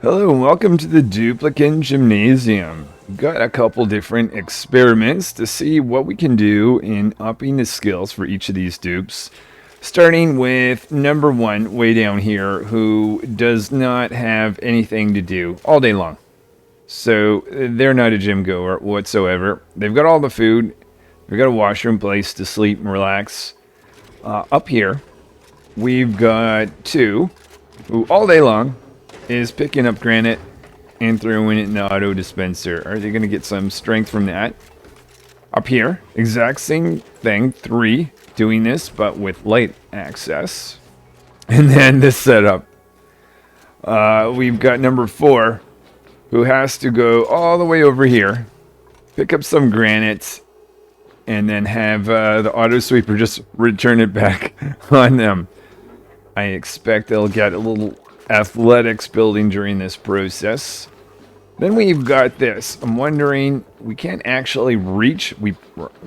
Hello and welcome to the Duplicant Gymnasium. We've got a couple different experiments to see what we can do in upping the skills for each of these dupes. Starting with number one way down here, who does not have anything to do all day long. So they're not a gym goer whatsoever. They've got all the food. They've got a washroom place to sleep and relax. Up here, we've got two who all day long is picking up granite and throwing it in the auto dispenser. Are they going to get some strength from that? Up here, exact same thing. Three doing this, but with light access. And then this setup. We've got number four, who has to go all the way over here, pick up some granite, and then have the auto sweeper just return it back on them. I expect they'll get a little athletics building during this process. Then we've got this. I'm wondering, we can't actually reach. We've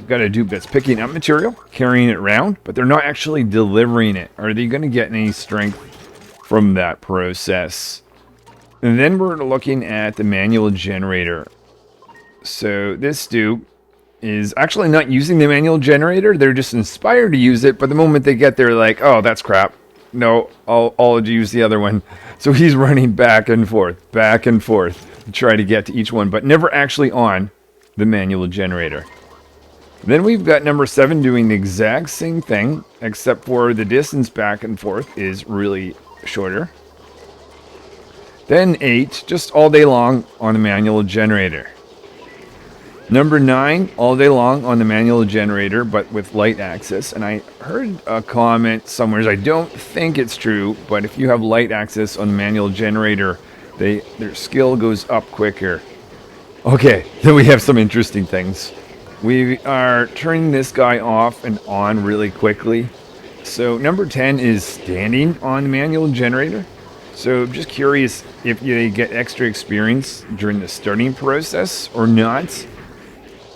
got a dupe that's picking up material, carrying it around, but they're not actually delivering it. Are they going to get any strength from that process? And then we're looking at the manual generator. So this dupe is actually not using the manual generator. They're just inspired to use it, but the moment they get there, like, oh, that's crap. No, I'll use the other one. So he's running back and forth to try to get to each one, but never actually on the manual generator. Then we've got number seven doing the exact same thing, except for the distance back and forth is really shorter. Then eight, just all day long on the manual generator. Number nine, all day long on the manual generator, but with light access. And I heard a comment somewhere, I don't think it's true, but if you have light access on the manual generator, their skill goes up quicker. Okay, then we have some interesting things. We are turning this guy off and on really quickly. So number 10 is standing on the manual generator. So I'm just curious if they get extra experience during the starting process or not.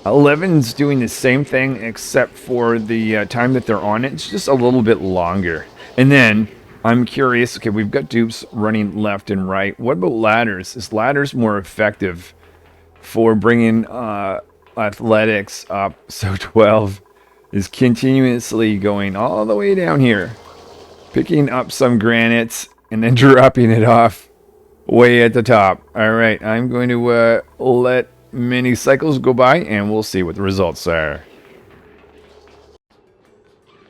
11's doing the same thing except for the time that they're on it. It's just a little bit longer. And then I'm curious, okay, we've got dupes running left and right. What about ladders? Is ladders more effective for bringing athletics up? So 12 is continuously going all the way down here, picking up some granite and then dropping it off way at the top. All right, I'm going to let many cycles go by and we'll see what the results are.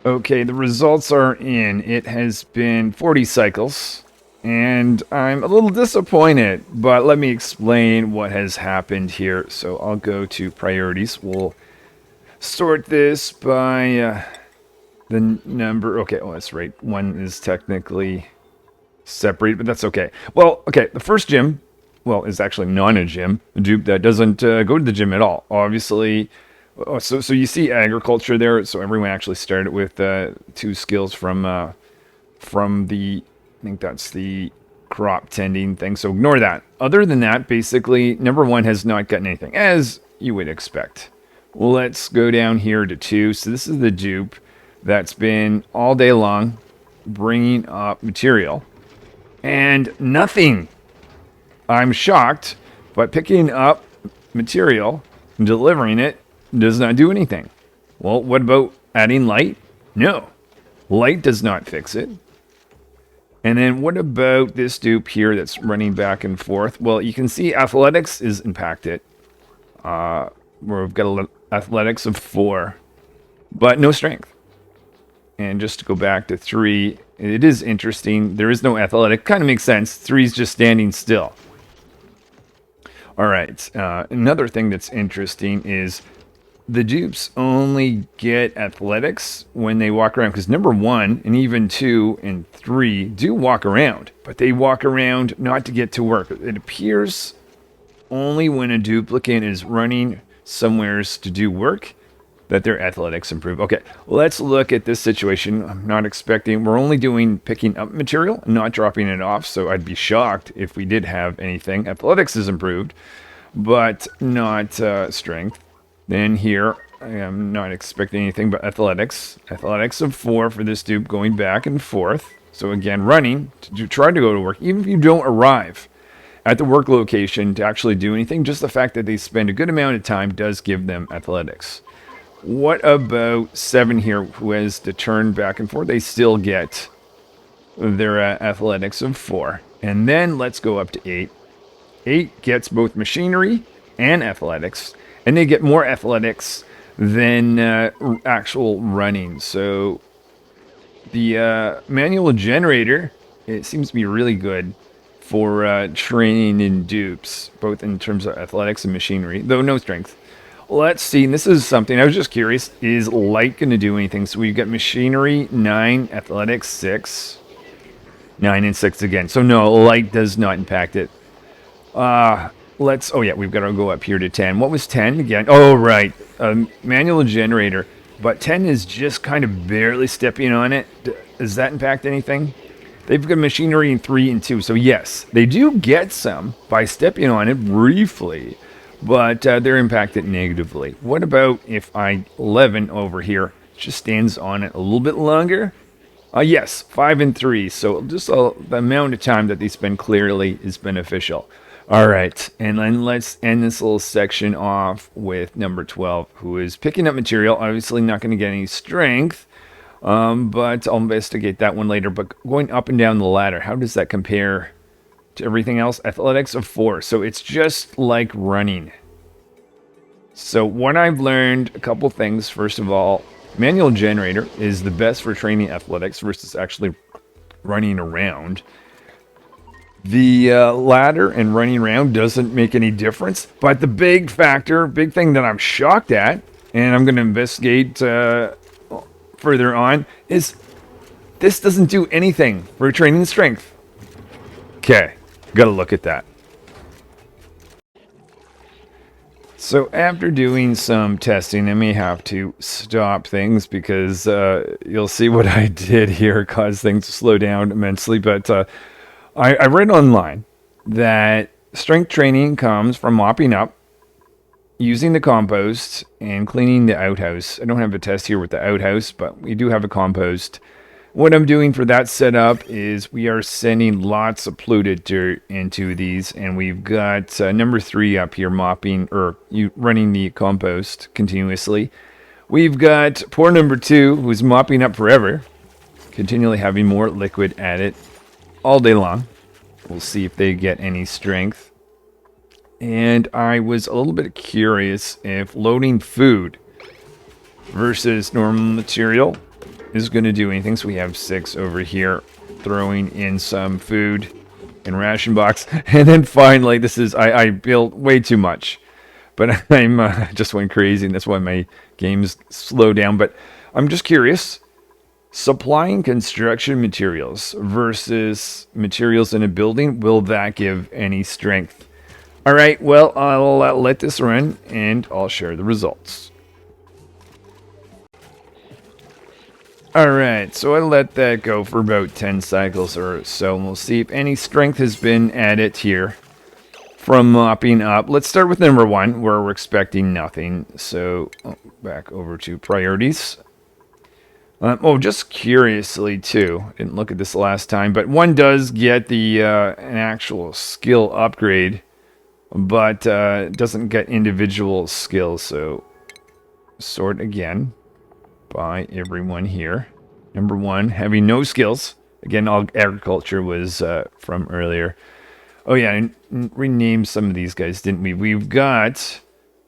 Okay, the results are in. It has been 40 cycles and I'm a little disappointed, but let me explain what has happened here. So I'll go to priorities. We'll sort this by the number. Okay, oh, that's right. One is technically separate, but that's okay. Well, okay, the first gym, well, is actually not a gym. A dupe that doesn't go to the gym at all. Obviously, so you see agriculture there. So everyone actually started with two skills from the, I think that's the crop tending thing. So ignore that. Other than that, basically, number one has not gotten anything, as you would expect. Well, let's go down here to two. So this is the dupe that's been all day long bringing up material. And nothing. I'm shocked, but picking up material and delivering it does not do anything. Well, what about adding light? No. Light does not fix it. And then what about this dupe here that's running back and forth? Well, you can see athletics is impacted. Where we've got athletics of 4, but no strength. And just to go back to 3, it is interesting. There is no athletic. Kind of makes sense. 3 is just standing still. All right, another thing that's interesting is the dupes only get athletics when they walk around, because number 1 and even 2 and 3 do walk around, but they walk around not to get to work. It appears only when a duplicant is running somewheres to do work that their athletics improve. Okay, let's look at this situation. I'm not expecting, we're only doing picking up material, not dropping it off, so I'd be shocked if we did have anything. Athletics is improved, but not strength. Then here, I am not expecting anything but athletics. Athletics of 4 for this dupe going back and forth. So again, running to try to go to work, even if you don't arrive. at the work location to actually do anything. Just the fact that they spend a good amount of time does give them athletics. What about 7 here, who has to turn back and forth? They still get their athletics of 4. And then let's go up to 8. 8 gets both machinery and athletics, and they get more athletics than actual running. So the manual generator, it seems to be really good for training in dupes, both in terms of athletics and machinery, though no strength. Let's see, and this is something I was just curious, is light going to do anything? So we've got machinery 9, athletics 6, 9 and 6 again. So no, light does not impact it. Oh yeah, we've got to go up here to 10. What was 10 again? Oh, right, manual generator. But 10 is just kind of barely stepping on it. Does that impact anything? They've got machinery in 3 and 2. So yes, they do get some by stepping on it briefly, but they're impacted negatively. What about if 11 over here just stands on it a little bit longer? Yes, 5 and 3. So just the amount of time that they spend clearly is beneficial. All right, and then let's end this little section off with number 12, who is picking up material. Obviously not going to get any strength, but I'll investigate that one later. But going up and down the ladder, how does that compare to everything else? Athletics of 4, so it's just like running. So what I've learned, a couple things. First of all, manual generator is the best for training athletics versus actually running around. The ladder and running around doesn't make any difference. But the big factor, big thing that I'm shocked at, and I'm going to investigate further on, is this doesn't do anything for training strength. Okay, got to look at that. So after doing some testing, I may have to stop things because you'll see what I did here caused things to slow down immensely. But I read online that strength training comes from mopping up, using the compost, and cleaning the outhouse. I don't have a test here with the outhouse, but we do have a compost. What I'm doing for that setup is we are sending lots of polluted dirt into these, and we've got number 3 up here mopping, or running the compost continuously. We've got pour number 2, who's mopping up forever, continually having more liquid at it all day long. We'll see if they get any strength. And I was a little bit curious if loading food versus normal material is going to do anything. So we have 6 over here throwing in some food in ration box. And then finally, this is, I built way too much, but I'm just went crazy, and that's why my games slow down. But I'm just curious, supplying construction materials versus materials in a building, will that give any strength? All right, well, I'll let this run, and I'll share the results. Alright, so I let that go for about 10 cycles or so, and we'll see if any strength has been added here from mopping up. Let's start with number 1, where we're expecting nothing. So, back over to priorities. Just curiously, too, didn't look at this last time, but 1 does get the an actual skill upgrade, but doesn't get individual skills, so sort again by everyone here. Number 1, having no skills. Again, all agriculture was from earlier. Oh yeah, and renamed some of these guys, didn't we? We've got,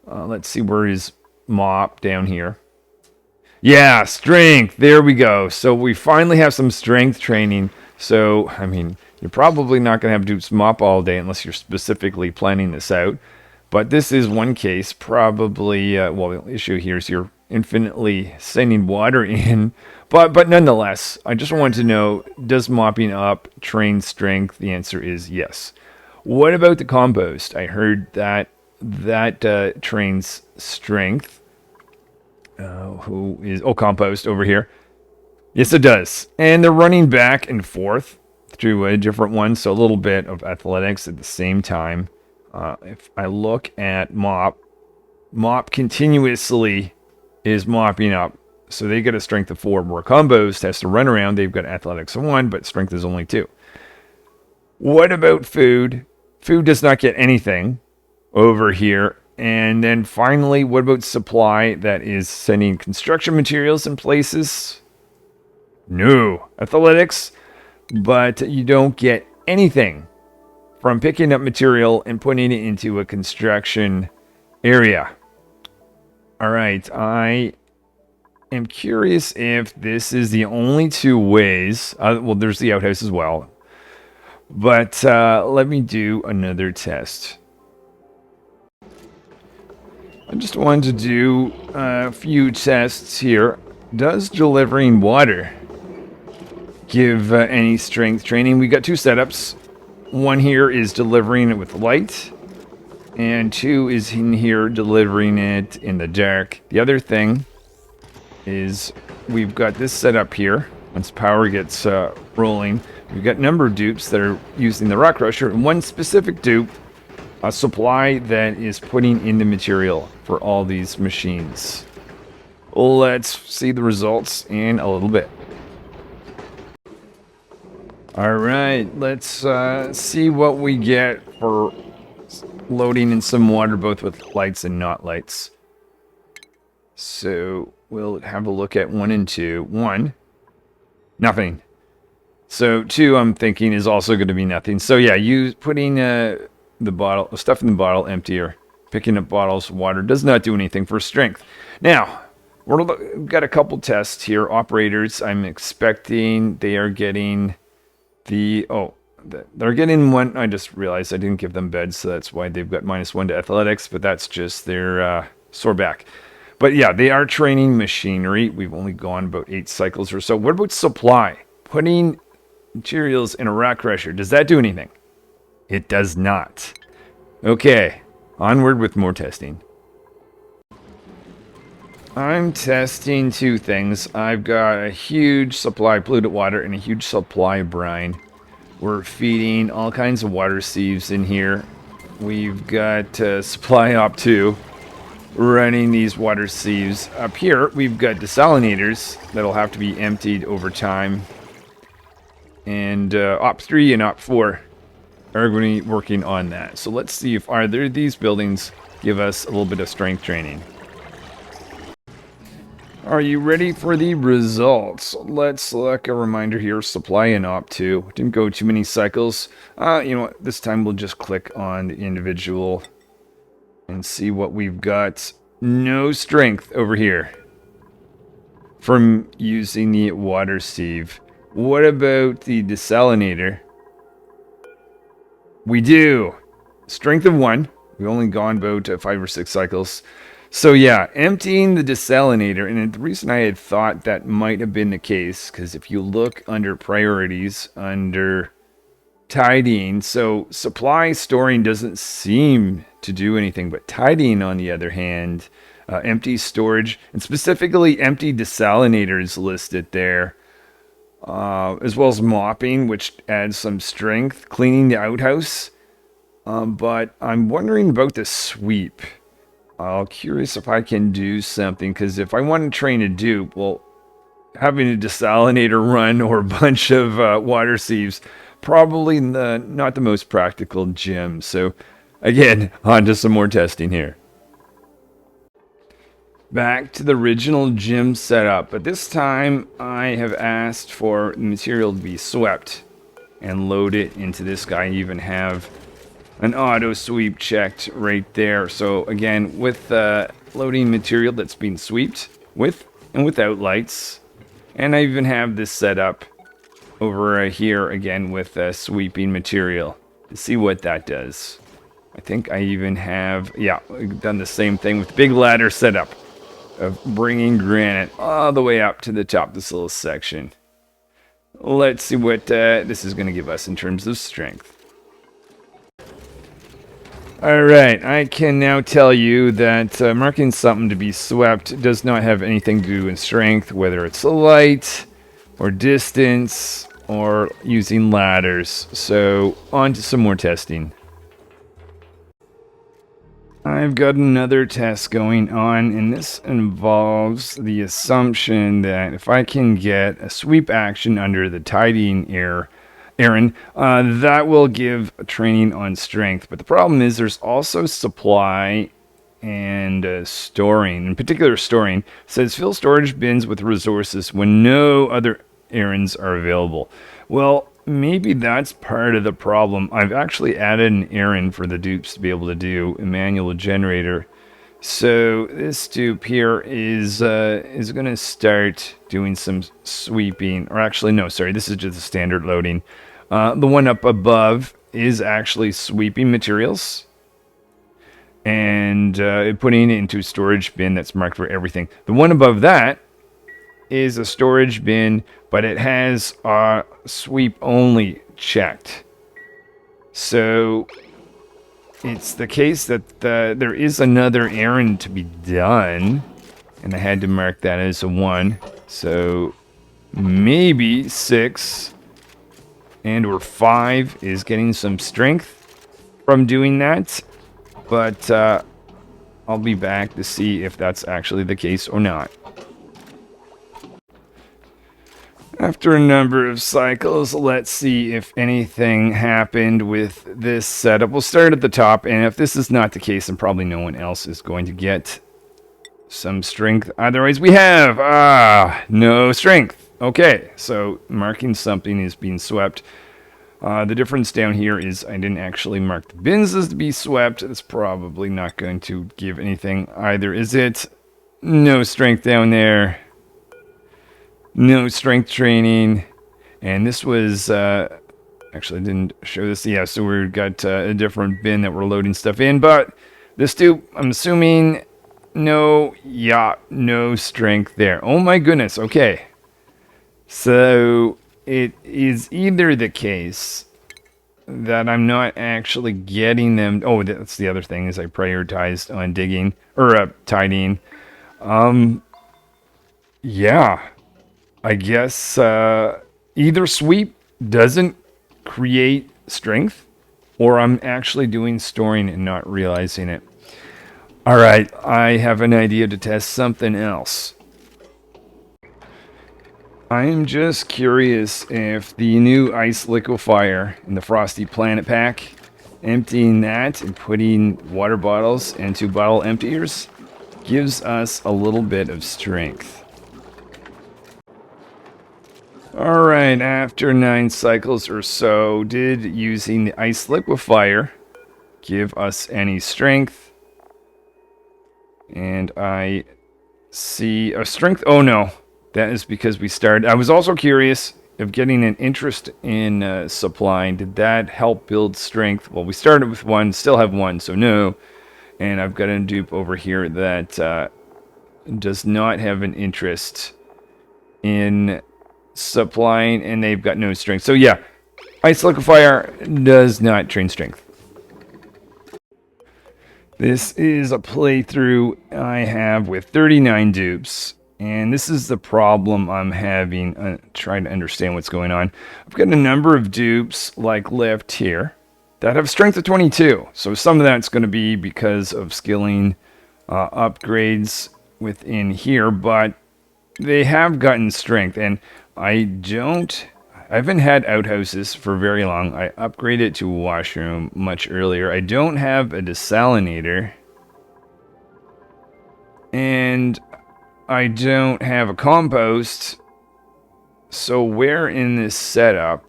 let's see, where is mop down here? Yeah, strength. There we go. So we finally have some strength training. So, I mean, you're probably not going to have to do mop all day unless you're specifically planning this out. But this is one case, probably, well, the issue here is you're infinitely sending water in. But nonetheless, I just wanted to know, does mopping up train strength? The answer is yes. What about the compost? I heard that trains strength. Compost over here. Yes, it does. And they're running back and forth through a different one, so a little bit of athletics at the same time. If I look at mop continuously is mopping up, so they get a strength of 4. Where compost has to run around, they've got athletics of 1, but strength is only 2. What about food? Food does not get anything over here. And then finally, what about supply that is sending construction materials in places? No. Athletics, but you don't get anything from picking up material and putting it into a construction area. All right, I am curious if this is the only two ways. Well, there's the outhouse as well. But let me do another test. I just wanted to do a few tests here. Does delivering water give any strength training? We got two setups. One here is delivering it with light, and two is in here delivering it in the dark. The other thing is we've got this setup here. Once power gets rolling, we've got a number of dupes that are using the rock crusher, and one specific dupe, a supply that is putting in the material for all these machines. Let's see the results in a little bit. All right, let's see what we get for loading in some water, both with lights and not lights. So we'll have a look at 1 and 2. 1, nothing. So 2, I'm thinking, is also going to be nothing. So yeah, you putting the stuff in the bottle emptier, picking up bottles of water does not do anything for strength. Now, we've got a couple tests here. Operators, I'm expecting they are getting they're getting 1. I just realized I didn't give them beds, so that's why they've got -1 to athletics, but that's just their sore back. But yeah, they are training machinery. We've only gone about 8 cycles or so. What about supply? Putting materials in a rock crusher, does that do anything? It does not. Okay, onward with more testing. I'm testing 2 things. I've got a huge supply of polluted water and a huge supply of brine. We're feeding all kinds of water sieves in here. We've got supply op 2 running these water sieves. Up here, we've got desalinators that'll have to be emptied over time. And op 3 and op 4 are going to be working on that. So let's see if either of these buildings give us a little bit of strength training. Are you ready for the results? Let's select a reminder here, supply in op 2. Didn't go too many cycles. You know what, this time we'll just click on the individual and see what we've got. No strength over here from using the water sieve. What about the desalinator? We do. Strength of 1. We've only gone about 5 or 6 cycles. So yeah, emptying the desalinator, and the reason I had thought that might have been the case, because if you look under priorities, under tidying, so supply storing doesn't seem to do anything, but tidying on the other hand, empty storage, and specifically empty desalinators listed there, as well as mopping, which adds some strength, cleaning the outhouse, but I'm wondering about the sweep. I'm curious if I can do something, because if I want to train a dupe, well, having a desalinator run or a bunch of water sieves, probably not the most practical gym. So again, on to some more testing here. Back to the original gym setup, but this time I have asked for the material to be swept and load it into this guy. I even have an auto sweep checked right there. So again, with loading material that's being swept with and without lights. And I even have this set up over here again with sweeping material to see what that does. I think I even have, yeah, done the same thing with big ladder setup of bringing granite all the way up to the top of this little section. Let's see what this is going to give us in terms of strength. Alright, I can now tell you that marking something to be swept does not have anything to do with strength, whether it's light or distance or using ladders. So, on to some more testing. I've got another test going on, and this involves the assumption that if I can get a sweep action under the tidying air, Aaron, that will give training on strength. But the problem is there's also supply and storing. In particular, storing says fill storage bins with resources when no other errands are available. Well, maybe that's part of the problem. I've actually added an errand for the dupes to be able to do a manual generator. So this dupe here is going to start doing some sweeping, or actually no, sorry, this is just a standard loading. The one up above is actually sweeping materials and putting it into a storage bin that's marked for everything. The one above that is a storage bin, but it has sweep only checked. So it's the case that there is another errand to be done, and I had to mark that as a 1. So maybe 6 and or 5 is getting some strength from doing that, but I'll be back to see if that's actually the case or not. After a number of cycles, let's see if anything happened with this setup. We'll start at the top, and if this is not the case, then probably no one else is going to get some strength. Otherwise, we have no strength. Okay, so marking something is being swept. The difference down here is I didn't actually mark the bins as to be swept. It's probably not going to give anything either, is it? No strength down there. No strength training. And this was, actually I didn't show this. Yeah, so we've got a different bin that we're loading stuff in. But this dude, I'm assuming, no strength there. Oh my goodness, okay. So it is either the case that I'm not actually getting them. Oh, that's the other thing, is I prioritized on digging, or tidying. Yeah. I guess either sweep doesn't create strength, or I'm actually doing storing and not realizing it. All right, I have an idea to test something else. I'm just curious if the new ice liquefier in the Frosty Planet pack, emptying that and putting water bottles into bottle emptiers, gives us a little bit of strength. Alright, after 9 cycles or so, did using the ice liquefier give us any strength? And I see a strength. Oh no, that is because we started. I was also curious of getting an interest in supplying. Did that help build strength? Well, we started with 1, still have 1, so no. And I've got a dupe over here that does not have an interest in supplying, and they've got no strength. So yeah, ice liquefier does not train strength. This is a playthrough I have with 39 dupes, and this is the problem I'm having trying to understand what's going on. I've got a number of dupes like left here that have strength of 22, so some of that's going to be because of skilling upgrades within here, but they have gotten strength. And I haven't had outhouses for very long. I upgraded to a washroom much earlier. I don't have a desalinator. And I don't have a compost. So where in this setup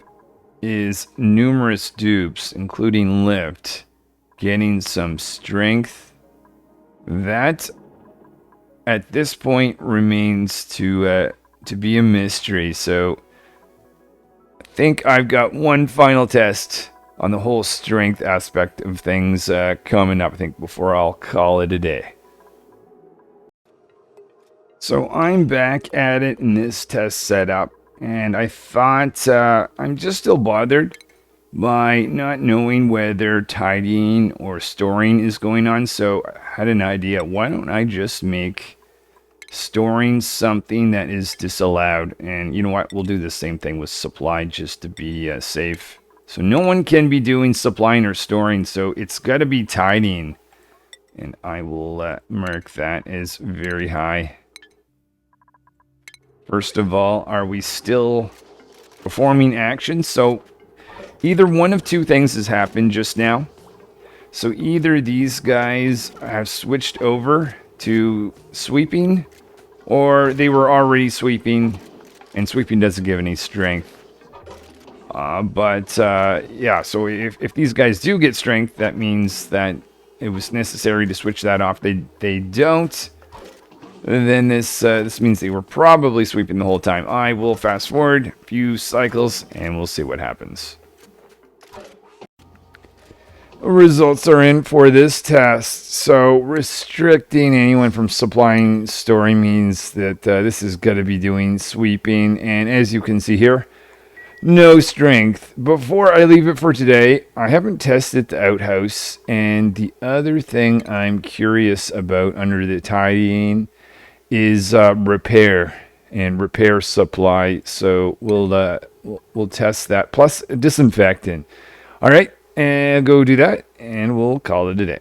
is numerous dupes, including lift, getting some strength? That, at this point, remains to be a mystery. So I think I've got one final test on the whole strength aspect of things coming up, I think, before I'll call it a day. So I'm back at it in this test setup, and I thought I'm just still bothered by not knowing whether tidying or storing is going on. So I had an idea. Why don't I just make storing something that is disallowed? And you know what, we'll do the same thing with supply just to be safe. So no one can be doing supplying or storing, so it's got to be tidying, and I will mark that as very high. First of all, are we still performing actions? So Either one of two things has happened just now. So either these guys have switched over to sweeping, or they were already sweeping, and sweeping doesn't give any strength. Yeah, so if these guys do get strength, that means that it was necessary to switch that off. They don't, then this means they were probably sweeping the whole time. I will fast forward a few cycles, and we'll see what happens. Results are in for this test. So restricting anyone from supplying storing means that this is going to be doing sweeping. And as you can see here, no strength. Before I leave it for today, I haven't tested the outhouse. And the other thing I'm curious about under the tidying is repair and repair supply. So we'll test that. Plus disinfectant. All right. And go do that, and we'll call it a day.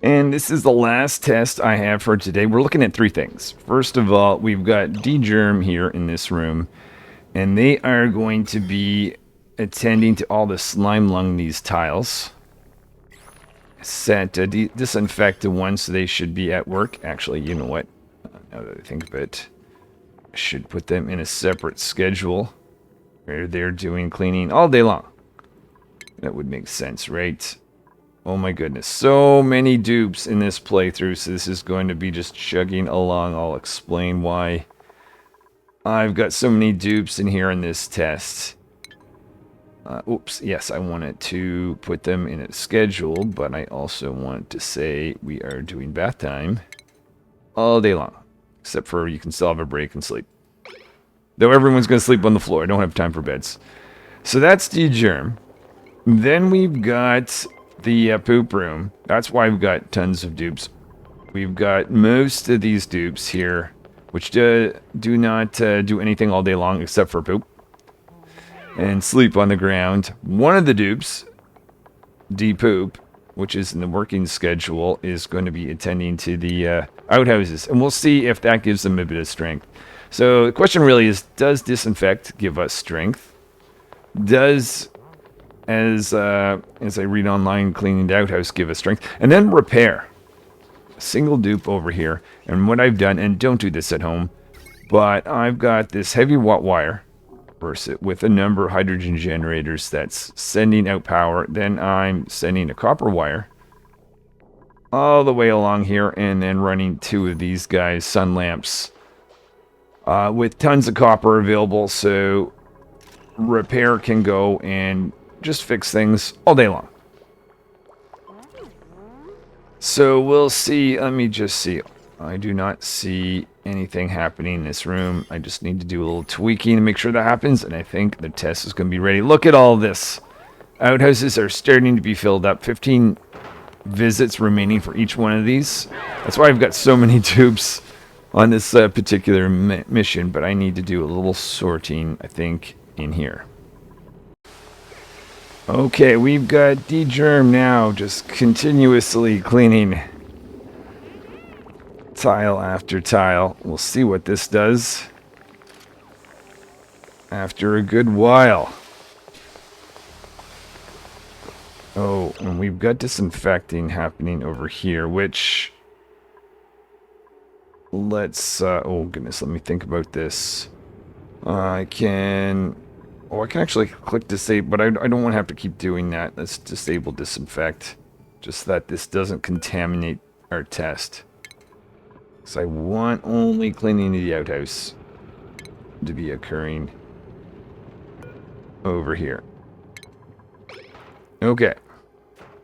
And this is the last test I have for today. We're looking at three things. First of all, we've got D-Germ here in this room, and they are going to be attending to all the slime along these tiles. Set disinfect the ones, so they should be at work. Actually, you know what? Now that I think of it, I should put them in a separate schedule where they're doing cleaning all day long. That would make sense, right? Oh my goodness. So many dupes in this playthrough, so this is going to be just chugging along. I'll explain why I've got so many dupes in here in this test. Oops, yes, I wanted to put them in a schedule, but I also want to say we are doing bath time all day long. Except for you can still have a break and sleep. Though everyone's going to sleep on the floor. I don't have time for beds. So that's D-Germ. Then we've got the poop room. That's why we've got tons of dupes. We've got most of these dupes here, which do not do anything all day long except for poop. And sleep on the ground. One of the dupes, D-Poop, which is in the working schedule, is going to be attending to the outhouses. And we'll see if that gives them a bit of strength. So the question really is, does disinfect give us strength? Does, as I read online, cleaning the outhouse give us strength? And then repair. A single dupe over here. And what I've done, and don't do this at home, but I've got this heavy watt wire with a number of hydrogen generators that's sending out power. Then I'm sending a copper wire all the way along here, and then running two of these guys, sun lamps. With tons of copper available, so repair can go and just fix things all day long. So we'll see. Let me just see. I do not see anything happening in this room. I just need to do a little tweaking to make sure that happens, and I think the test is going to be ready. Look at all this. Outhouses are starting to be filled up. 15 visits remaining for each one of these. That's why I've got so many tubes on this particular mission, but I need to do a little sorting, I think, in here. Okay, we've got D-Germ now, just continuously cleaning tile after tile. We'll see what this does after a good while. Oh, and we've got disinfecting happening over here, which... Let's, oh goodness, let me think about this. I can actually click disable, but I don't want to have to keep doing that. Let's disable disinfect, just that this doesn't contaminate our test. So I want only cleaning the outhouse to be occurring over here. Okay.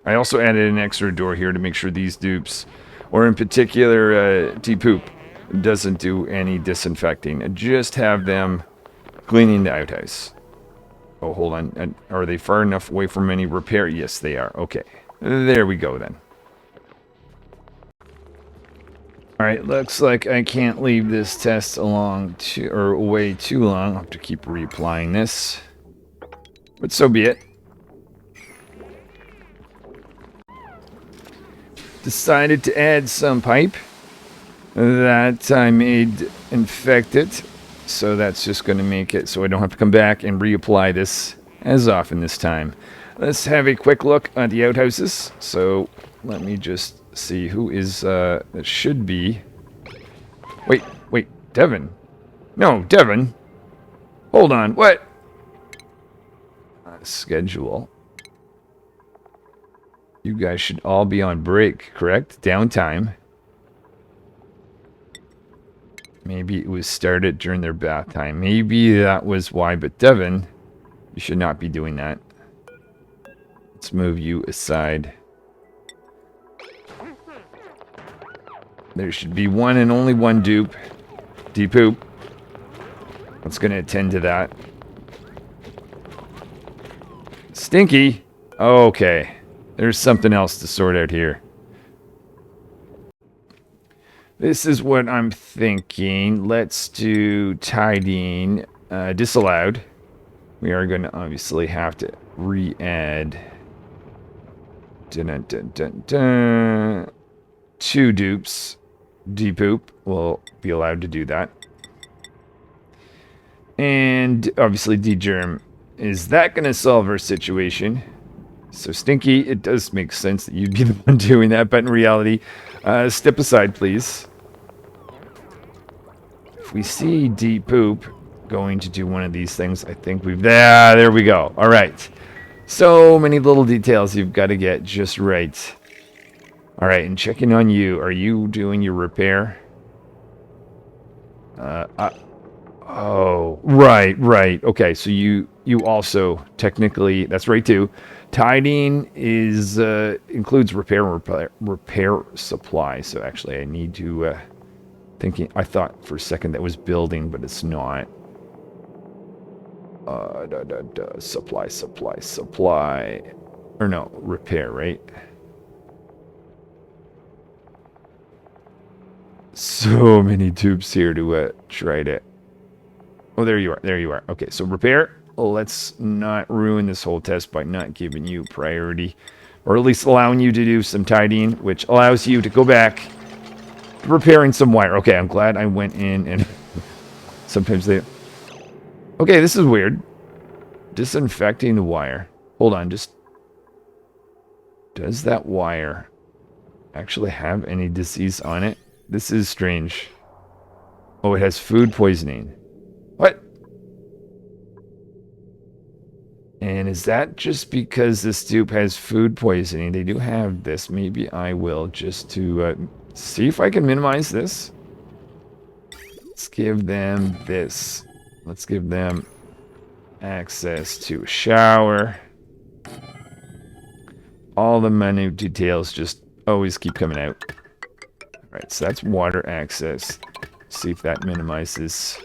I also added an extra door here to make sure these dupes, or in particular D-Poop, doesn't do any disinfecting. Just have them cleaning the outhouse. Oh, hold on. Are they far enough away from any repair? Yes, they are. Okay. There we go then. Alright, looks like I can't leave this test away too long. I'll have to keep reapplying this. But so be it. Decided to add some pipe that I made infected. So that's just going to make it so I don't have to come back and reapply this as often this time. Let's have a quick look at the outhouses. So let me just see who is, that should be... Wait, Devin. No, Devin. Hold on, what? Schedule. You guys should all be on break, correct? Downtime. Maybe it was started during their bath time. Maybe that was why, but Devin, you should not be doing that. Let's move you aside. There should be one and only one dupe. D-poop. That's going to attend to that. Stinky. Okay. There's something else to sort out here. This is what I'm thinking. Let's do tidying. Disallowed. We are going to obviously have to re-add. Dun, dun, dun, dun. 2 dupes. D-poop will be allowed to do that. And obviously D-germ. Is that going to solve our situation? So Stinky, it does make sense that you'd be the one doing that, but in reality, step aside, please. If we see D-poop going to do one of these things, I think we've... there we go. All right. So many little details you've got to get just right. All right, and checking on you. Are you doing your repair? Oh, right. Okay, so you also technically, that's right too. Tidying is includes repair supply. So actually, I need to I thought for a second that was building, but it's not. Supply, or no, repair, right? So many tubes here to try to... Oh, there you are. Okay, so repair. Let's not ruin this whole test by not giving you priority. Or at least allowing you to do some tidying, which allows you to go back to repairing some wire. Okay, I'm glad I went in and... Sometimes they... Okay, this is weird. Disinfecting the wire. Hold on, just... Does that wire actually have any disease on it? This is strange. Oh, it has food poisoning. What? And is that just because this dupe has food poisoning? They do have this. Maybe I will just to see if I can minimize this. Let's give them this. Let's give them access to a shower. All the minute details just always keep coming out. Right, so that's water access. See if that minimizes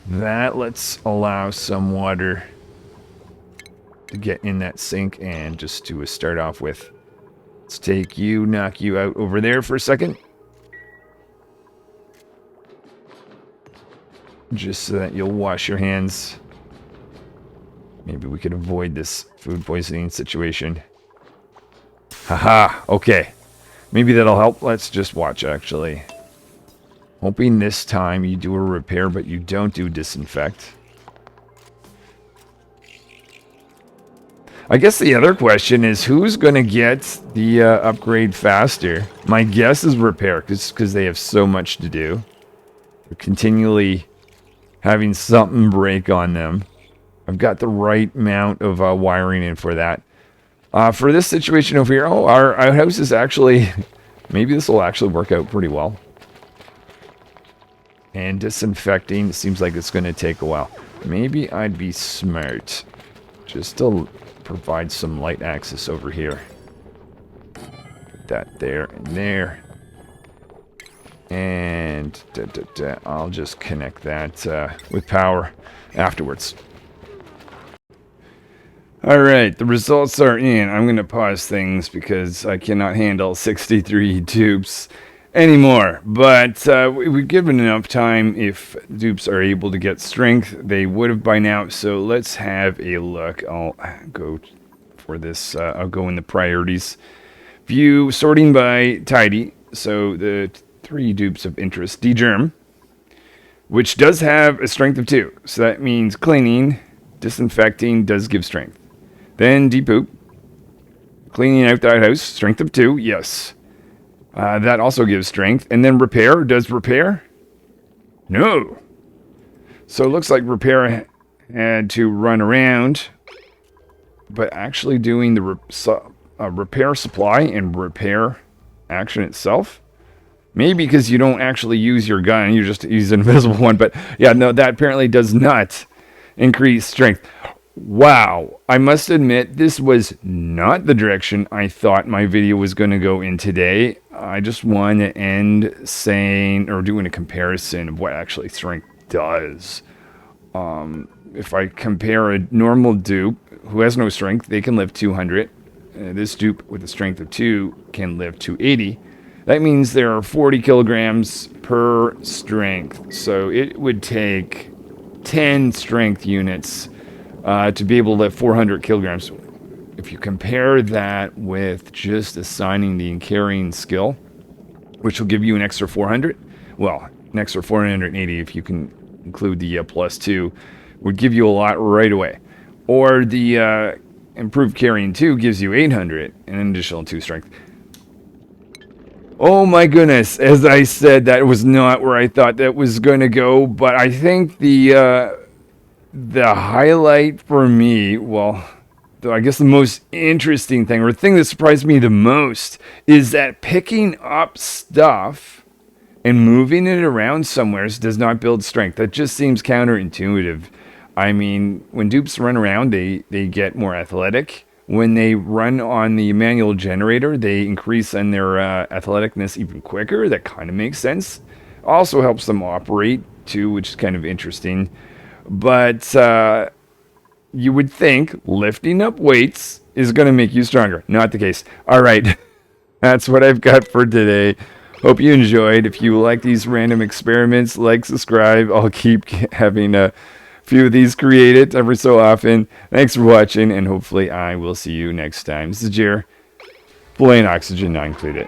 that. Let's allow some water to get in that sink and just to start off with. Let's take you, knock you out over there for a second. Just so that you'll wash your hands. Maybe we could avoid this food poisoning situation. Haha, okay. Maybe that'll help. Let's just watch, actually. Hoping this time you do a repair, but you don't do disinfect. I guess the other question is, who's going to get the upgrade faster? My guess is repair, because they have so much to do. They're continually having something break on them. I've got the right amount of wiring in for that. For this situation over here, oh, our house is actually... Maybe this will actually work out pretty well. And disinfecting seems like it's going to take a while. Maybe I'd be smart just to provide some light access over here. Put that there and there. And I'll just connect that with power afterwards. Alright, the results are in. I'm going to pause things because I cannot handle 63 dupes anymore. But we've given enough time. If dupes are able to get strength, they would have by now. So let's have a look. I'll go for this. I'll go in the priorities. View sorting by tidy. So the 3 dupes of interest. D-germ. which does have a strength of 2. So that means cleaning, disinfecting does give strength. Then depoop, cleaning out that house, strength of 2, yes. That also gives strength. And then repair, does repair? No. So it looks like repair had to run around, but actually doing the repair supply and repair action itself. Maybe because you don't actually use your gun, you just use an invisible one. But yeah, no, that apparently does not increase strength. Wow, I must admit, this was not the direction I thought my video was going to go in today. I just want to end saying, or doing a comparison of what actually strength does. If I compare a normal dupe who has no strength, they can lift 200. This dupe with a strength of 2 can lift 280. That means there are 40 kilograms per strength. So it would take 10 strength units to be able to lift 400 kilograms. If you compare that with just assigning the carrying skill, which will give you an extra 400, well, an extra 480 if you can include the +2, would give you a lot right away. Or the improved carrying 2 gives you 800 and an additional 2 strength. Oh my goodness, as I said, that was not where I thought that was going to go, but I think the highlight for me, well, I guess the most interesting thing, or the thing that surprised me the most, is that picking up stuff and moving it around somewhere does not build strength. That just seems counterintuitive. I mean, when dupes run around, they get more athletic. When they run on the manual generator, they increase in their athleticness even quicker. That kind of makes sense. Also helps them operate, too, which is kind of interesting. But you would think lifting up weights is going to make you stronger. Not the case. All right. That's what I've got for today. Hope you enjoyed. If you like these random experiments, like, subscribe. I'll keep having a few of these created every so often. Thanks for watching, and hopefully I will see you next time. This is Jer, playing Oxygen not included.